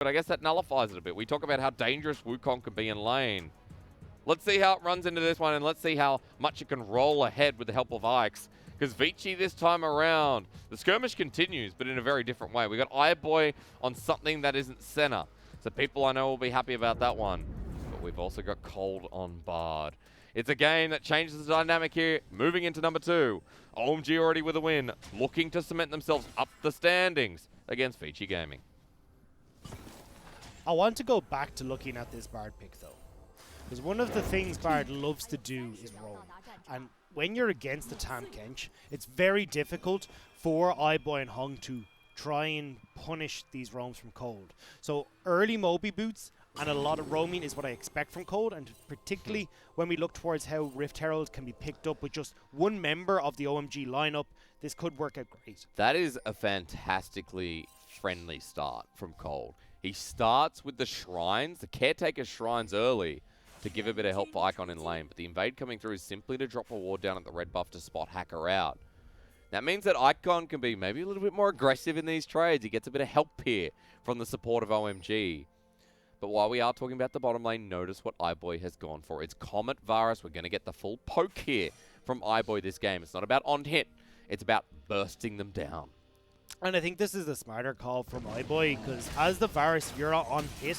but I guess that nullifies it a bit. We talk about how dangerous Wukong can be in lane. Let's see how it runs into this one, and let's see how much it can roll ahead with the help of Ike's. Because Vici this time around, the skirmish continues, but in a very different way. We got iBoy on something that isn't Senna. So people I know will be happy about that one. But we've also got Cold on Bard. It's a game that changes the dynamic here. Moving into number 2. OMG already with a win, looking to cement themselves up the standings against Vici Gaming. I want to go back to looking at this Bard pick though. Because one of the things Bard loves to do is roam. And when you're against the Tam Kench, it's very difficult for iBoy and Hung to try and punish these roams from Cold. So early Moby boots and a lot of roaming is what I expect from Cold, and particularly when we look towards how Rift Herald can be picked up with just one member of the OMG lineup, this could work out great. That is a fantastically friendly start from Cold. He starts with the shrines, the Caretaker shrines early, to give a bit of help for Icon in lane, but the invade coming through is simply to drop a ward down at the red buff to spot FLICKR out. That means that Icon can be maybe a little bit more aggressive in these trades. He gets a bit of help here from the support of OMG. But while we are talking about the bottom lane, notice what iBoy has gone for. It's Comet Varus. We're going to get the full poke here from iBoy this game. It's not about on hit. It's about bursting them down. And I think this is the smarter call from iBoy, because as the Varus, you're on hit,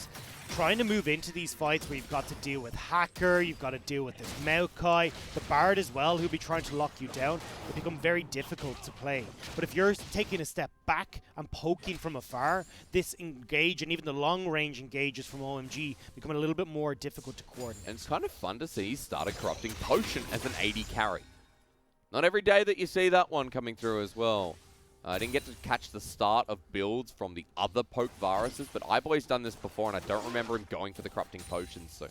trying to move into these fights where you've got to deal with FLICKR, you've got to deal with this Maokai, the Bard as well, who'll be trying to lock you down, it become very difficult to play. But if you're taking a step back and poking from afar, this engage and even the long-range engages from OMG become a little bit more difficult to coordinate. And it's kind of fun to see he started Corrupting Potion as an AD carry. Not every day that you see that one coming through as well. I didn't get to catch the start of builds from the other poke Varuses, but iBoy's done this before, and I don't remember him going for the Corrupting Potions, so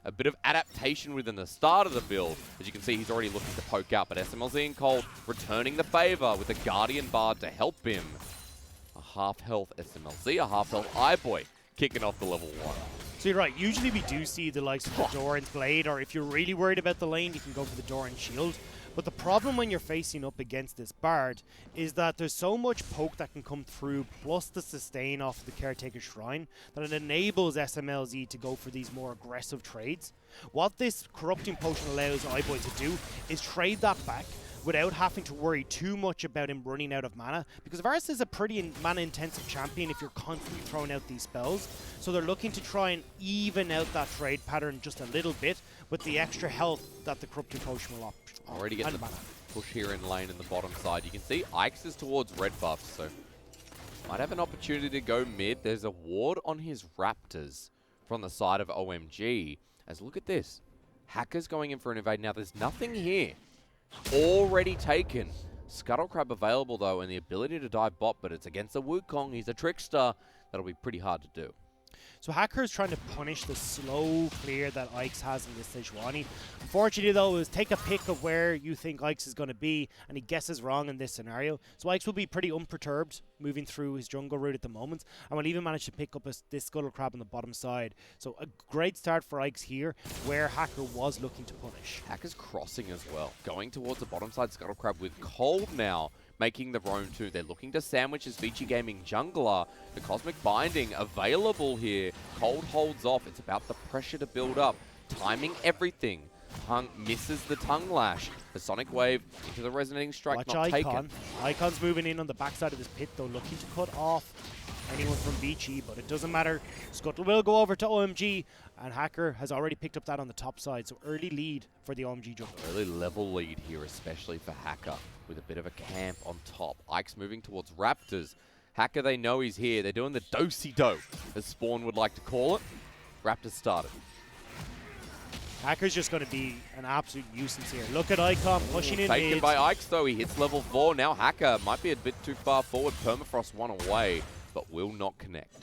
a bit of adaptation within the start of the build. As you can see, he's already looking to poke out, but SMLZ and Cold returning the favor with the Guardian Bard to help him. A half-health SMLZ, a half-health iBoy kicking off the level 1. So you're right, usually we do see the likes of the Doran's Blade, or if you're really worried about the lane, you can go for the Doran Shield. But the problem when you're facing up against this Bard is that there's so much poke that can come through, plus the sustain off the Caretaker Shrine, that it enables SMLZ to go for these more aggressive trades. What this Corrupting Potion allows iBoy to do is trade that back without having to worry too much about him running out of mana, because Varus is a pretty mana-intensive champion if you're constantly throwing out these spells. So they're looking to try and even out that trade pattern just a little bit with the extra health that the Corrupting Potion will offer. Already getting the push here in lane in the bottom side. You can see Ike's is towards red buffs, so might have an opportunity to go mid. There's a ward on his Raptors from the side of OMG. As look at this. Hacker's going in for an invade. Now there's nothing here. Already taken. Scuttlecrab available though, and the ability to dive bot, but it's against the Wukong. He's a trickster. That'll be pretty hard to do. So FLICKR is trying to punish the slow clear that Ike's has in this Sejuani. Unfortunately though, is take a pick of where you think Ike's is going to be, and he guesses wrong in this scenario. So Ike's will be pretty unperturbed moving through his jungle route at the moment, and will even manage to pick up this Scuttlecrab on the bottom side. So a great start for Ike's here, where FLICKR was looking to punish. Hacker's crossing as well, going towards the bottom side Scuttlecrab with Cold now, making the roam too. They're looking to sandwich his Vici Gaming jungler. The Cosmic Binding available here. Cold holds off. It's about the pressure to build up. Timing everything. Hung misses the Tongue Lash. The Sonic Wave into the Resonating Strike. Watch not Icon. taken. Icon's moving in on the backside of this pit though, looking to cut off anyone from Vici, but it doesn't matter. Scuttle will go over to OMG, and FLICKR has already picked up that on the top side, so early lead for the OMG jungle. Early level lead here, especially for FLICKR, with a bit of a camp on top. Ike's moving towards Raptors. FLICKR, they know he's here. They're doing the do-si-do, as Spawn would like to call it. Raptors started. FLICKR's just going to be an absolute nuisance here. Look at Icon pushing in Taken mid. by Ike's though, he hits level 4. Now FLICKR might be a bit too far forward. Permafrost one away, but will not connect.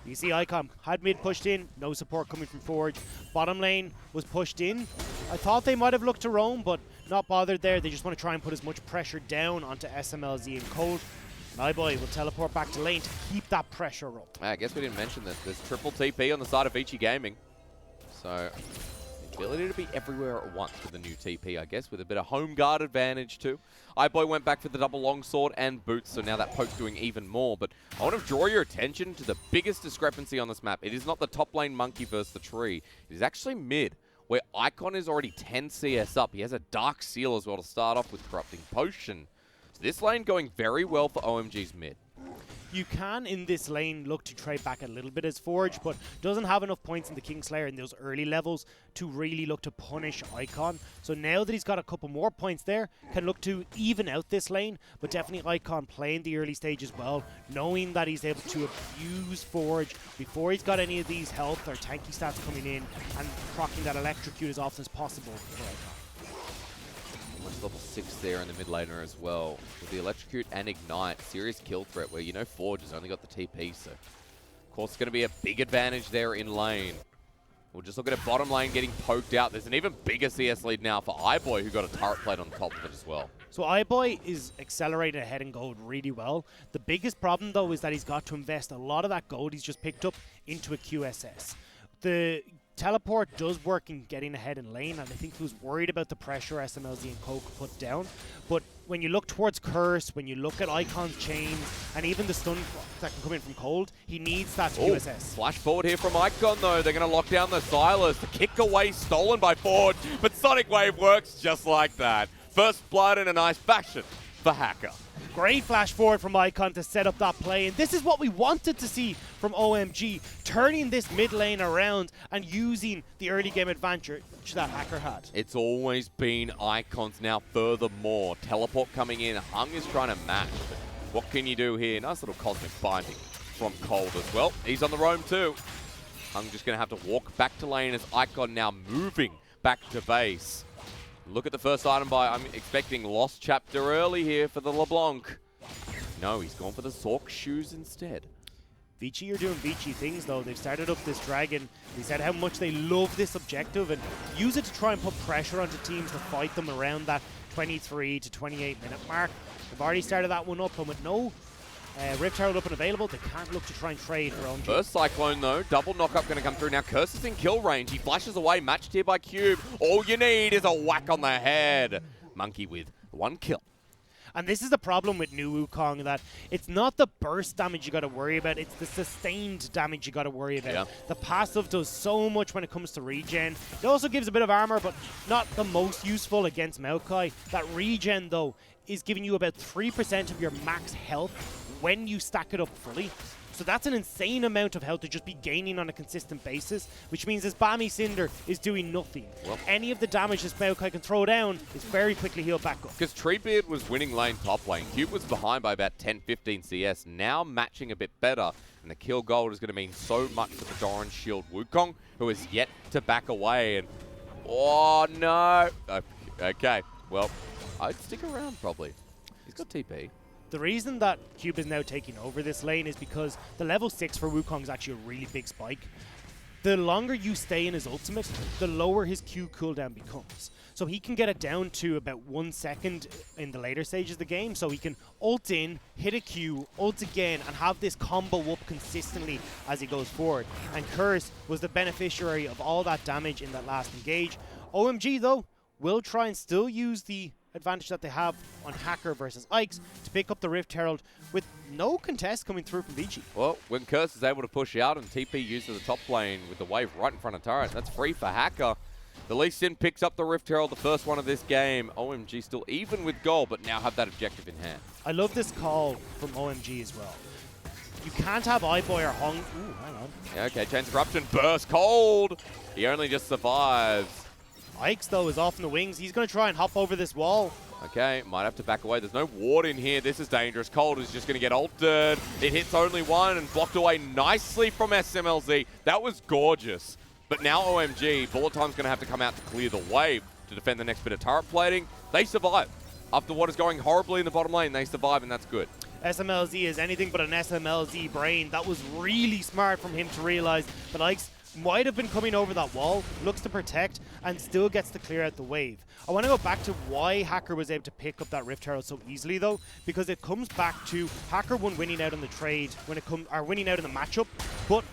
You see Icon had mid pushed in, no support coming from Forge. Bottom lane was pushed in. I thought they might have looked to roam, but not bothered there. They just want to try and put as much pressure down onto SMLZ and Cold. And iBoy will teleport back to lane to keep that pressure up. I guess we didn't mention that there's triple TP on the side of Vici Gaming. So ability to be everywhere at once with the new TP, I guess, with a bit of home guard advantage too. iBoy went back for the double longsword and boots, so now that poke's doing even more. But I want to draw your attention to the biggest discrepancy on this map. It is not the top lane monkey versus the tree. It is actually mid, where Icon is already 10 CS up. He has a Dark Seal as well to start off with Corrupting Potion. So this lane going very well for OMG's mid. You can, in this lane, look to trade back a little bit as Forge, but doesn't have enough points in the Kingslayer in those early levels to really look to punish Icon. So now that he's got a couple more points there, can look to even out this lane, but definitely Icon playing the early stage as well, knowing that he's able to abuse Forge before he's got any of these health or tanky stats coming in, and proccing that electrocute as often as possible for Icon. Level 6 there in the mid laner as well. With the Electrocute and Ignite, serious kill threat where, you know, Forge has only got the TP, so of course it's going to be a big advantage there in lane. We'll just look at a bottom lane getting poked out. There's an even bigger CS lead now for iBoy, who got a turret plate on top of it as well. So iBoy is accelerating ahead in gold really well. The biggest problem, though, is that he's got to invest a lot of that gold he's just picked up into a QSS. The teleport does work in getting ahead in lane, and I think he was worried about the pressure SMLZ and Coke put down. But when you look towards Curse, when you look at Icon's chains, and even the stun that can come in from Cold, he needs that QSS. Flash forward here from Icon though. They're going to lock down the Silas. The kick away stolen by Forge, but Sonic Wave works just like that. First blood in a nice fashion for FLICKR. Great flash forward from Icon to set up that play, and this is what we wanted to see from OMG, turning this mid lane around and using the early game advantage that FLICKR had. It's always been Icon's now furthermore. Teleport coming in, Hung is trying to match. What can you do here? Nice little cosmic binding from Cold as well. He's on the roam too. Hung just going to have to walk back to lane as Icon now moving back to base. Look at the first item buy. I'm expecting Lost Chapter early here for the LeBlanc. No, he's gone for the Zork shoes instead. Vici are doing Vici things though. They've started up this dragon. They said how much they love this objective and use it to try and put pressure onto teams to fight them around that 23 to 28 minute mark. They've already started that one up, and with no Rift Herald up and available, they can't look to try and trade for OMG. First Cyclone though, double knockup going to come through. Now Curse is in kill range. He flashes away, matched here by Cube. All you need is a whack on the head. Monkey with one kill. And this is the problem with new Wukong, that it's not the burst damage you got to worry about, it's the sustained damage you got to worry about. Yeah. The passive does so much when it comes to regen. It also gives a bit of armor, but not the most useful against Maokai. That regen, though, is giving you about 3% of your max health when you stack it up fully. So that's an insane amount of health to just be gaining on a consistent basis, which means this Bami Cinder is doing nothing. Well, any of the damage this Maokai can throw down is very quickly healed back up. Because Treebeard was winning lane top lane. Cube was behind by about 10-15 CS, now matching a bit better. And the kill gold is going to mean so much for the Doran Shield Wukong, who is yet to back away. And oh no! Okay, well, I'd stick around probably. He's got TP. The reason that Cube is now taking over this lane is because the level 6 for Wukong is actually a really big spike. The longer you stay in his ultimate, the lower his Q cooldown becomes. So he can get it down to about 1 second in the later stages of the game, so he can ult in, hit a Q, ult again, and have this combo up consistently as he goes forward. And Curse was the beneficiary of all that damage in that last engage. OMG, though, will try and still use the advantage that they have on FLICKR versus Ikes to pick up the Rift Herald with no contest coming through from Vici. Well, when Curse is able to push out and TP used to the top lane with the wave right in front of turret, that's free for FLICKR. The Lee Sin picks up the Rift Herald, the first one of this game. OMG still even with goal, but now have that objective in hand. I love this call from OMG as well. You can't have iBoy or Hung. Ooh, hang on. Yeah, okay, Chains of Corruption, burst Cold. He only just survives. Ikes, though, is off in the wings. He's going to try and hop over this wall. Okay, might have to back away. There's no ward in here. This is dangerous. Cold is just going to get ulted. It hits only one and blocked away nicely from SMLZ. That was gorgeous. But now OMG, Bullet Time's going to have to come out to clear the wave to defend the next bit of turret plating. They survive. After what is going horribly in the bottom lane, they survive, and that's good. SMLZ is anything but an SMLZ brain. That was really smart from him to realize that Ikes might have been coming over that wall, looks to protect, and still gets to clear out the wave. I want to go back to why FLICKR was able to pick up that Rift Herald so easily, though, because it comes back to FLICKR winning out on the trade when it comes, or winning out in the matchup, but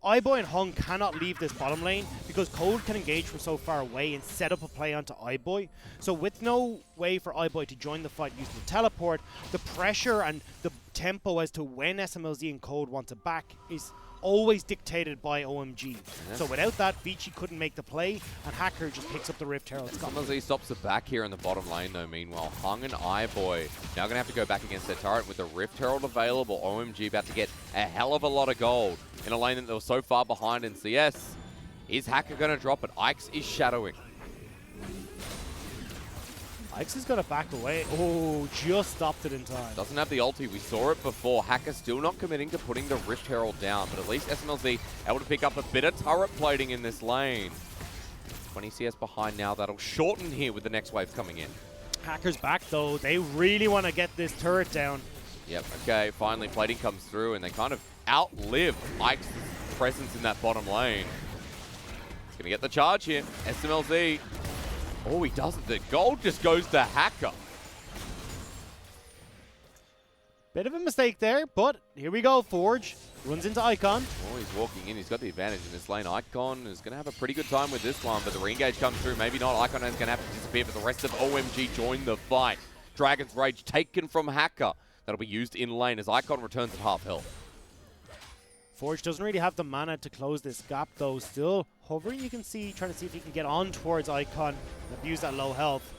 iBoy and Hung cannot leave this bottom lane because Cold can engage from so far away and set up a play onto iBoy. So with no way for iBoy to join the fight using the teleport, the pressure and the tempo as to when SMLZ and Cold want to back is always dictated by OMG. So without that, Vici couldn't make the play, and FLICKR just picks up the Rift Herald. SMLZ stops the back here in the bottom lane though. Meanwhile, Hung and iBoy now going to have to go back against their turret with the Rift Herald available. OMG about to get a hell of a lot of gold in a lane that they were so far behind in CS. Is FLICKR going to drop it? Ike's is shadowing. Ike's is going to back away. Oh, just stopped it in time. Doesn't have the ulti. We saw it before. FLICKR still not committing to putting the Rift Herald down, but at least SMLZ able to pick up a bit of turret plating in this lane. 20 CS behind now. That'll shorten here with the next wave coming in. FLICKR's back though. They really want to get this turret down. Yep, okay, finally plating comes through and they kind of outlive Ike's presence in that bottom lane. He's gonna get the charge here. SMLZ. Oh, he doesn't. The gold just goes to FLICKR. Bit of a mistake there, but here we go. Forge runs into Icon. Oh, he's walking in. He's got the advantage in this lane. Icon is going to have a pretty good time with this one, but the re-engage comes through. Maybe not. Icon is going to have to disappear, but the rest of OMG join the fight. Dragon's Rage taken from FLICKR. That'll be used in lane as Icon returns at half health. Forge doesn't really have the mana to close this gap though. Still hovering, you can see, trying to see if he can get on towards Icon and abuse that low health.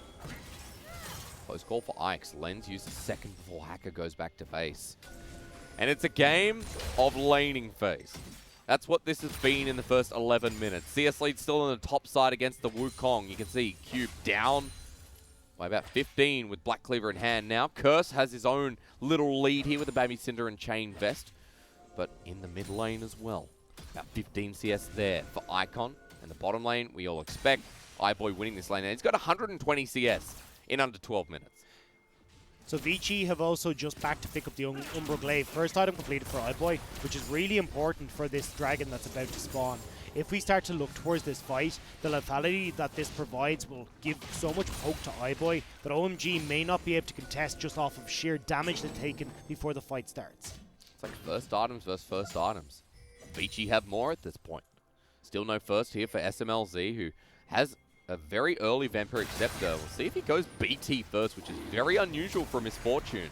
Close call for Ike's. Lens used a second before FLICKR goes back to base. And it's a game of laning phase. That's what this has been in the first 11 minutes. CS lead still on the top side against the Wukong. You can see Cube down by about 15 with Black Cleaver in hand now. Curse has his own little lead here with the Baby Cinder and Chain Vest. But in the mid lane as well. About 15 CS there for Icon. And the bottom lane, we all expect iBoy winning this lane. And he's got 120 CS in under 12 minutes. So Vici have also just back to pick up the Umbral Glaive. First item completed for iBoy, which is really important for this dragon that's about to spawn. If we start to look towards this fight, the lethality that this provides will give so much poke to iBoy that OMG may not be able to contest just off of sheer damage they've taken before the fight starts. It's like first items versus first items. Vici have more at this point. Still no first here for SMLZ, who has a very early Vampiric Scepter. We'll see if he goes BT first, which is very unusual for Misfortune.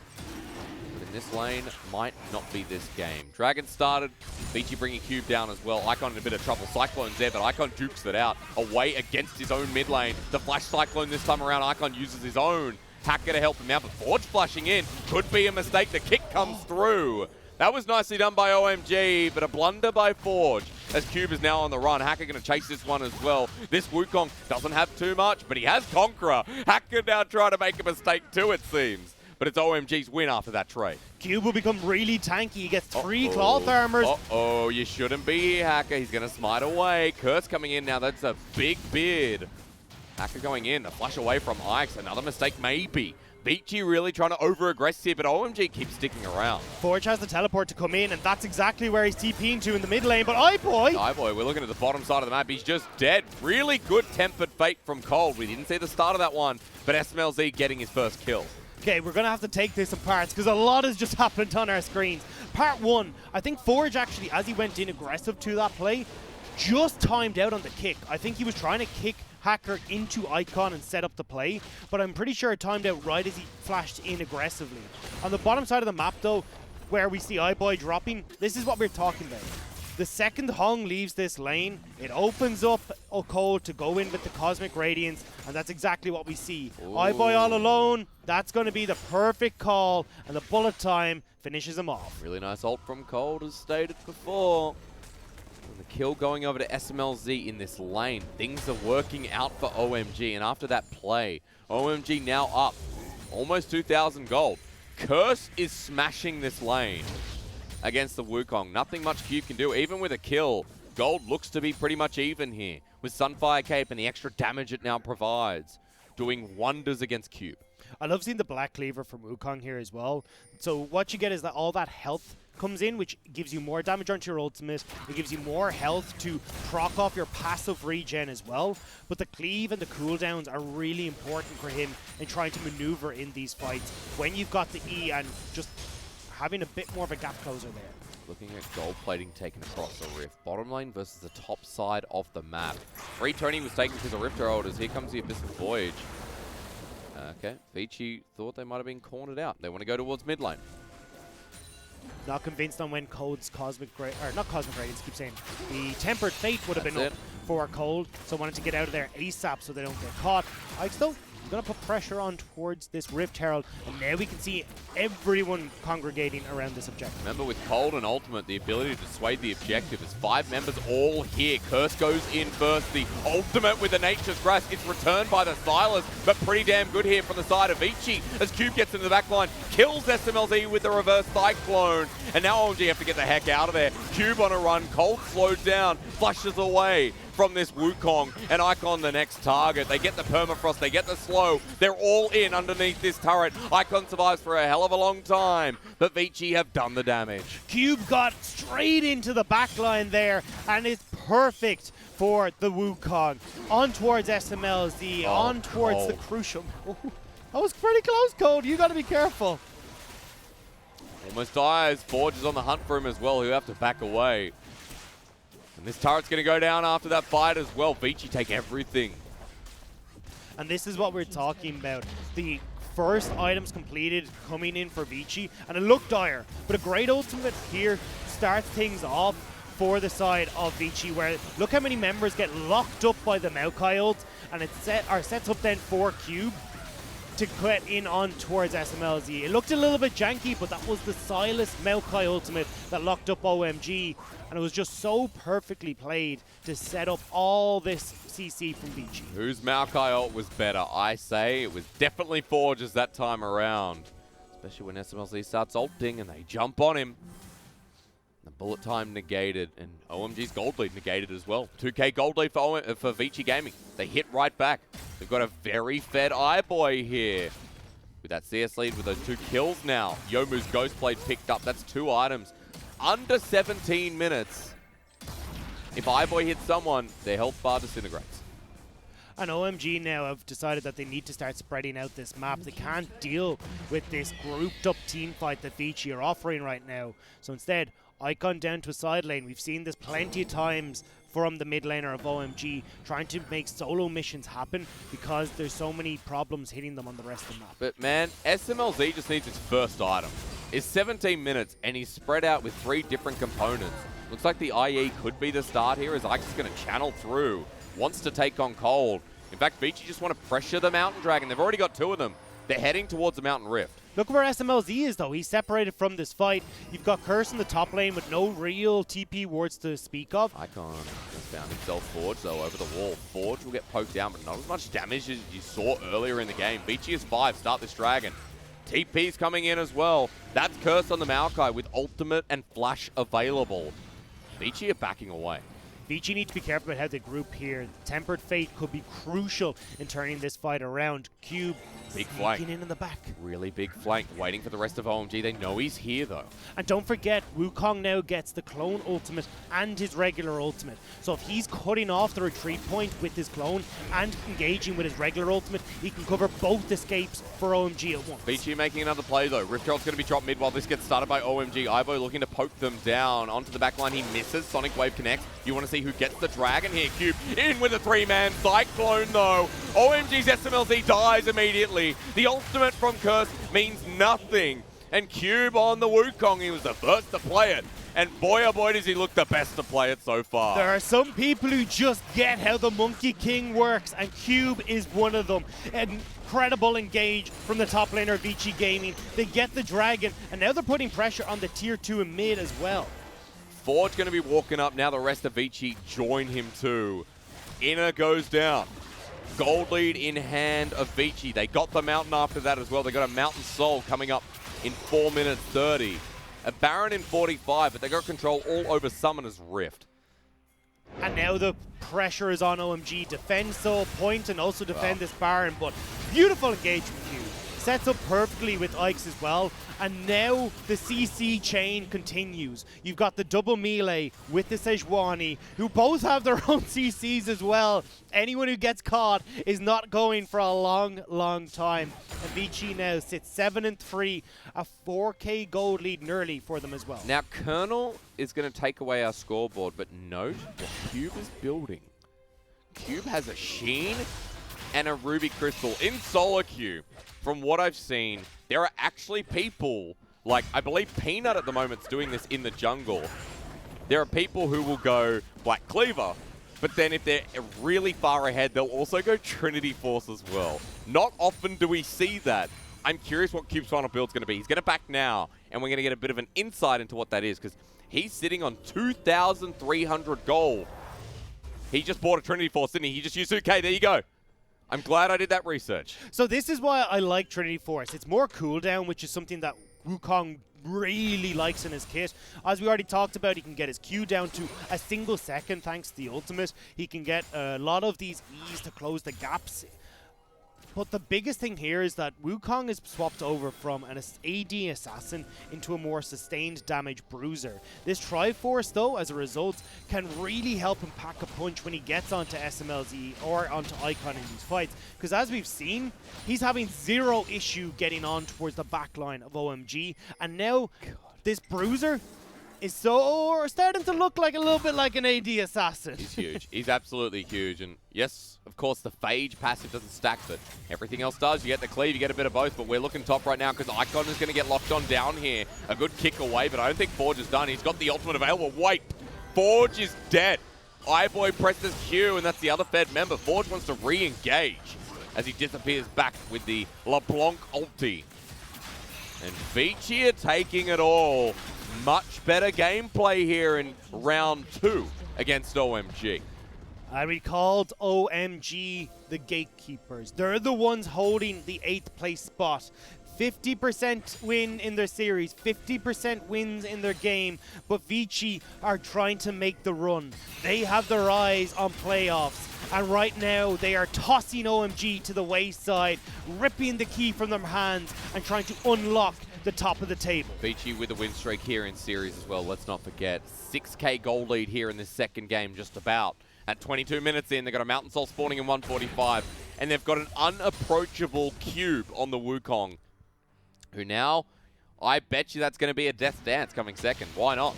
But in this lane, might not be this game. Dragon started, Vici bringing Cube down as well. Icon in a bit of trouble. Cyclone's there, but Icon dukes it out away against his own mid lane. The Flash Cyclone this time around, Icon uses his own FLICKR to help him out, but Forge flashing in. Could be a mistake. The kick comes through. That was nicely done by OMG, but a blunder by Forge as Cube is now on the run. FLICKR going to chase this one as well. This Wukong doesn't have too much, but he has Conqueror. FLICKR now trying to make a mistake too, it seems. But it's OMG's win after that trade. Cube will become really tanky. He gets 3 cloth armors. Uh-oh, you shouldn't be here, FLICKR. He's going to smite away. Curse coming in now. That's a big bid. FLICKR going in. The flash away from Ike's. Another mistake maybe. Vici really trying to over-aggress here, but OMG keeps sticking around. Forge has the teleport to come in, and that's exactly where he's TPing to in the mid lane, but iBoy! iBoy, we're looking at the bottom side of the map. He's just dead. Really good tempered fate from Cold. We didn't see the start of that one, but SMLZ getting his first kill. Okay, we're going to have to take this in parts, because a lot has just happened on our screens. Part 1, I think Forge actually, as he went in aggressive to that play, just timed out on the kick. I think he was trying to kick FLICKR into Icon and set up the play, but I'm pretty sure it timed out right as he flashed in aggressively. On the bottom side of the map though, where we see iBoy dropping, this is what we're talking about. The second Hung leaves this lane, it opens up Cold to go in with the Cosmic Radiance, and that's exactly what we see. Ooh. iBoy all alone, that's going to be the perfect call, and the bullet time finishes him off. Really nice ult from Cold, as stated before. The kill going over to SMLZ in this lane. Things are working out for OMG, and after that play, OMG now up almost 2,000 gold. Curse is smashing this lane against the Wukong. Nothing much Cube can do, even with a kill. Gold looks to be pretty much even here with Sunfire Cape and the extra damage it now provides, doing wonders against Cube. I love seeing the Black Cleaver from Wukong here as well. So what you get is that all that health comes in, which gives you more damage onto your ultimate. It gives you more health to proc off your passive regen as well. But the cleave and the cooldowns are really important for him in trying to maneuver in these fights when you've got the E and just having a bit more of a gap closer there. looking at gold plating taken across the rift. Bottom lane versus the top side of the map. Free Tony was taken to the Rift Heralders. Here comes the Abyssal Voyage. Okay, Vici thought they might have been cornered out. They want to go towards mid lane. Not convinced on when Cold's Cosmic or not Cosmic Radiance, keep saying. The Tempered Fate would have been up for Cold, so wanted to get out of there ASAP so they don't get caught. Ike's though, going to put pressure on towards this Rift Herald, and now we can see everyone congregating around this objective. Remember, with Cold and Ultimate, the ability to dissuade the objective is 5 members all here. Curse goes in first. The Ultimate with the Nature's Grasp. It's returned by the Silas, but pretty damn good here from the side of Vici as Cube gets into the back line, kills SMLZ with the reverse Cyclone, and now OMG have to get the heck out of there. Cube on a run, Cold slowed down, flushes away from this Wukong, and Icon the next target. They get the permafrost, they get the slow. They're all in underneath this turret. Icon survives for a hell of a long time, but Vici have done the damage. Cube got straight into the backline there, and it's perfect for the Wukong. On towards SMLZ, on towards the crucial. Ooh, that was pretty close, Code. You got to be careful. Almost dies. Forge is on the hunt for him as well, who have to back away. And this turret's going to go down after that fight as well. Vici take everything. And this is what we're talking about. The first items completed coming in for Vici, and it looked dire. But a great ultimate here starts things off for the side of Vici, where look how many members get locked up by the Maokai ult, and it sets up then for Cube to get in on towards SMLZ. It looked a little bit janky, but that was the Silas Maokai ultimate that locked up OMG, and it was just so perfectly played to set up all this CC from Vici. Whose Maokai ult was better? I say it was definitely Forge's that time around, especially when SMLZ starts ulting and they jump on him. The bullet time negated, and OMG's gold lead negated as well. 2k gold lead for Vici Gaming. They hit right back. They've got a very fed iBoy here. With that CS lead with those 2 kills now. Yomu's Ghost Blade picked up. That's 2 items. Under 17 minutes. If iBoy hits someone, their health bar disintegrates. And OMG now have decided that they need to start spreading out this map. They can't deal with this grouped up team fight that Vici are offering right now. So instead, Icon down to a side lane. We've seen this plenty of times from the mid laner of OMG, trying to make solo missions happen because there's so many problems hitting them on the rest of the map. But man, SMLZ just needs its first item. It's 17 minutes and he's spread out with 3 different components. Looks like the IE could be the start here as Ike's going to channel through. Wants to take on Cold. In fact, Vici just want to pressure the Mountain Dragon. They've already got 2 of them. They're heading towards the Mountain Rift. Look where SMLZ is, though. He's separated from this fight. You've got Curse in the top lane with no real TP wards to speak of. Icon has found himself Forge, though, over the wall. Forge will get poked down, but not as much damage as you saw earlier in the game. Vici is 5. Start this Dragon. TP's coming in as well. That's Curse on the Maokai with Ultimate and Flash available. Vici are backing away. Vici need to be careful about how they group here. Tempered Fate could be crucial in turning this fight around. Cube big flank in the back. Really big flank, waiting for the rest of OMG. They know he's here though. And don't forget, Wukong now gets the clone ultimate and his regular ultimate. So if he's cutting off the retreat point with his clone and engaging with his regular ultimate, he can cover both escapes for OMG at once. Vici making another play though. Rift Herald's going to be dropped mid while this gets started by OMG. iBoy looking to poke them down onto the back line. He misses. Sonic Wave connects. You want to see who gets the dragon here. Cube in with a 3-man Cyclone though. OMG's SMLZ dies immediately. The ultimate from Curse means nothing. And Cube on the Wukong, he was the first to play it. And boy, oh boy, does he look the best to play it so far. There are some people who just get how the Monkey King works, and Cube is one of them. Incredible engage from the top laner of Vici Gaming. They get the dragon, and now they're putting pressure on the tier 2 and mid as well. Forge going to be walking up. Now the rest of Vici join him too. Inner goes down. Gold lead in hand of Vici. They got the Mountain after that as well. They got a Mountain Soul coming up in 4 minutes 30. A Baron in 45, but they got control all over Summoner's Rift. And now the pressure is on OMG. Defend Soul Point and also defend this Baron, but beautiful engagement, Cube. sets up perfectly with Ikes as well. And now the CC chain continues. You've got the double melee with the Sejuani, who both have their own CCs as well. Anyone who gets caught is not going for a long, long time. And Vici now sits 7-3, a 4K gold lead nearly for them as well. Now, Colonel is going to take away our scoreboard, but note what Cube is building. Cube has a Sheen and a Ruby Crystal in solo queue. From what I've seen, there are actually people, like I believe Peanut at the moment is doing this in the jungle. There are people who will go Black Cleaver, but then if they're really far ahead, they'll also go Trinity Force as well. Not often do we see that. I'm curious what Cube's final build's going to be. He's going to back now, and we're going to get a bit of an insight into what that is, because he's sitting on 2,300 gold. He just bought a Trinity Force, didn't he? He just used 2K. There you go. I'm glad I did that research. So this is why I like Trinity Force. It's more cooldown, which is something that Wukong really likes in his kit. As we already talked about, he can get his Q down to a single second thanks to the ultimate. He can get a lot of these E's to close the gaps. But the biggest thing here is that Wukong is swapped over from an AD assassin into a more sustained damage bruiser. This Triforce, though, as a result, can really help him pack a punch when he gets onto SMLZ or onto Icon in these fights. Because as we've seen, he's having zero issue getting on towards the back line of OMG. And now, this bruiser is so starting to look like a little bit like an AD assassin. He's huge. He's absolutely huge. And yes, of course, the Phage passive doesn't stack, but everything else does. You get the cleave, you get a bit of both, but we're looking top right now because Icon is going to get locked on down here. A good kick away, but I don't think Forge is done. He's got the ultimate available. Wait, Forge is dead. iBoy presses Q, and that's the other Fed member. Forge wants to re-engage as he disappears back with the LeBlanc ulti. And Vici are taking it all. Much better gameplay here in round 2 against OMG. And we called OMG the gatekeepers. They're the ones holding the 8th place spot. 50% win in their series, 50% wins in their game, but Vici are trying to make the run. They have their eyes on playoffs, and right now they are tossing OMG to the wayside, ripping the key from their hands and trying to unlock the top of the table. Vici with a win streak here in series as well, let's not forget. 6K gold lead here in this second game, just about. At 22 minutes in, they've got a Mountain Soul spawning in 145, and they've got an unapproachable Cube on the Wukong, who now, I bet you that's going to be a Death Dance coming second. Why not?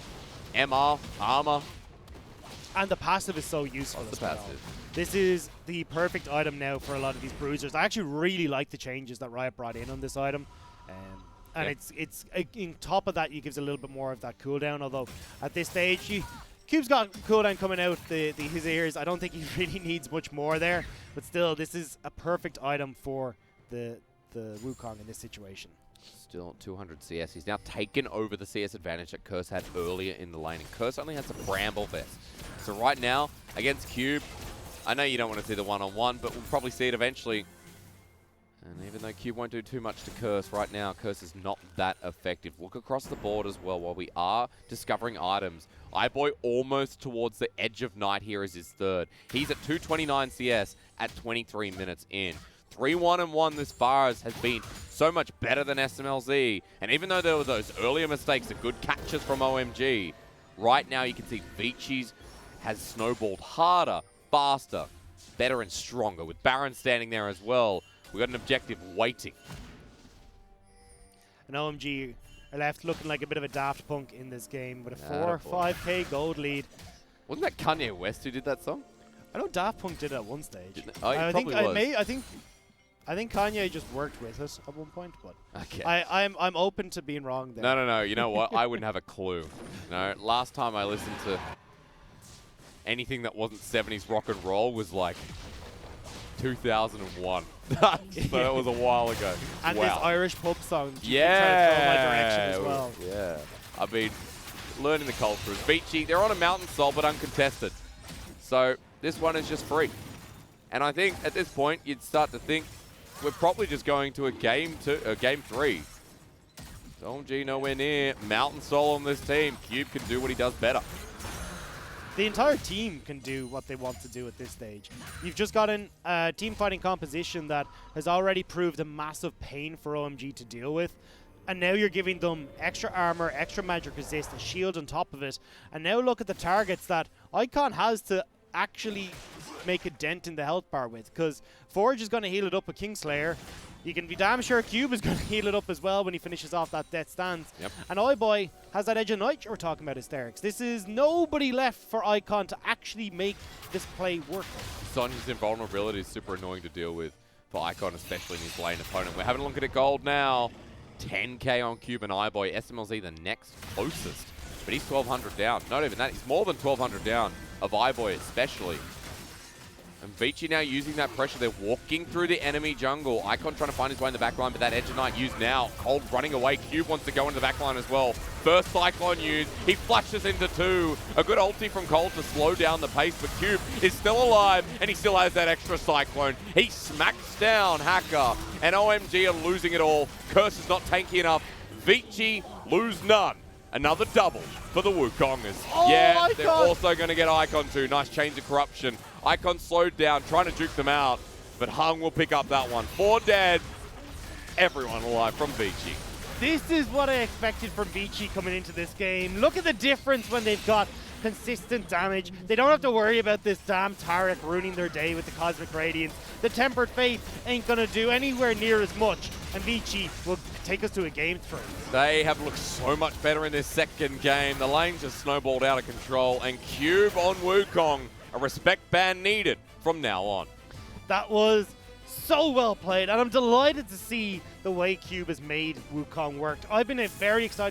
MR, Armor. And the passive is so useful as well. This is the perfect item now for a lot of these bruisers. I actually really like the changes that Riot brought in on this item. And it's in top of that, it gives a little bit more of that cooldown, although at this stage, Cube's got cooldown coming out his ears. I don't think he really needs much more there, but still, this is a perfect item for the Wukong in this situation. Still 200 CS. He's now taken over the CS advantage that Curse had earlier in the lane, and Curse only has a Bramble Vest. So right now, against Cube, I know you don't want to see the one-on-one, but we'll probably see it eventually. And even though Cube won't do too much to Curse, right now Curse is not that effective. Look across the board as well while we are discovering items. iBoy almost towards the edge of night here as his third. He's at 229 CS at 23 minutes in. 3-1-1 this far has been so much better than SMLZ. And even though there were those earlier mistakes, the good catches from OMG, right now you can see Vici's has snowballed harder, faster, better and stronger, with Baron standing there as well. We've got an objective waiting. And OMG are left looking like a bit of a Daft Punk in this game with a 5K gold lead. Wasn't that Kanye West who did that song? I know Daft Punk did it at one stage. Oh, I think was. I think Kanye just worked with us at one point, but okay. I'm open to being wrong there. No. You know what? I wouldn't have a clue. No, last time I listened to anything that wasn't 70s rock and roll was like 2001. So that was a while ago. And wow. this Irish pub song. Yeah. Trying to throw my direction as well. Yeah. I've been learning the culture. Vici, they're on a Mountain Soul, but uncontested. So this one is just free. And I think at this point, you'd start to think we're probably just going to a game 3. OMG nowhere near. Mountain Soul on this team. Cube can do what he does better. the entire team can do what they want to do at this stage. You've just got a team fighting composition that has already proved a massive pain for OMG to deal with. And now you're giving them extra armor, extra magic resist, a shield on top of it. And now look at the targets that Icon has to actually make a dent in the health bar with. Because Forge is going to heal it up with Kingslayer. You can be damn sure Cube is going to heal it up as well when he finishes off that Death Stance. Yep. And Boy has that Edge of Night we're talking about, Hysterics. This is nobody left for Icon to actually make this play work. Sonya's invulnerability is super annoying to deal with for Icon, especially in his lane opponent. We're having a look at it gold now. 10k on Cube and Boy. SMLZ the next closest, but he's 1200 down. Not even that, he's more than 1200 down of Boy especially. And Vici now using that pressure. They're walking through the enemy jungle. Icon trying to find his way in the backline, but that Edge of Night used now. Cold running away. Cube wants to go into the backline as well. First Cyclone used. He flashes into 2. A good ulti from Cold to slow down the pace, but Cube is still alive, and he still has that extra Cyclone. He smacks down Hacker, and OMG are losing it all. Curse is not tanky enough. Vici lose none. Another double for the Wukongers. Oh, yeah, they're Icon. also going to get Icon too. Nice change of corruption. Icon slowed down, trying to juke them out, but Hung will pick up that one. 4 dead, everyone alive from Vici. This is what I expected from Vici coming into this game. Look at the difference when they've got consistent damage. They don't have to worry about this damn Taric ruining their day with the Cosmic Radiance. The Tempered Fate ain't going to do anywhere near as much, and Vici will take us to a game 3. They have looked so much better in this second game. The lane just snowballed out of control, and Cube on Wukong. A respect ban needed from now on. That was so well played, and I'm delighted to see the way Cube has made Wukong work. I've been very excited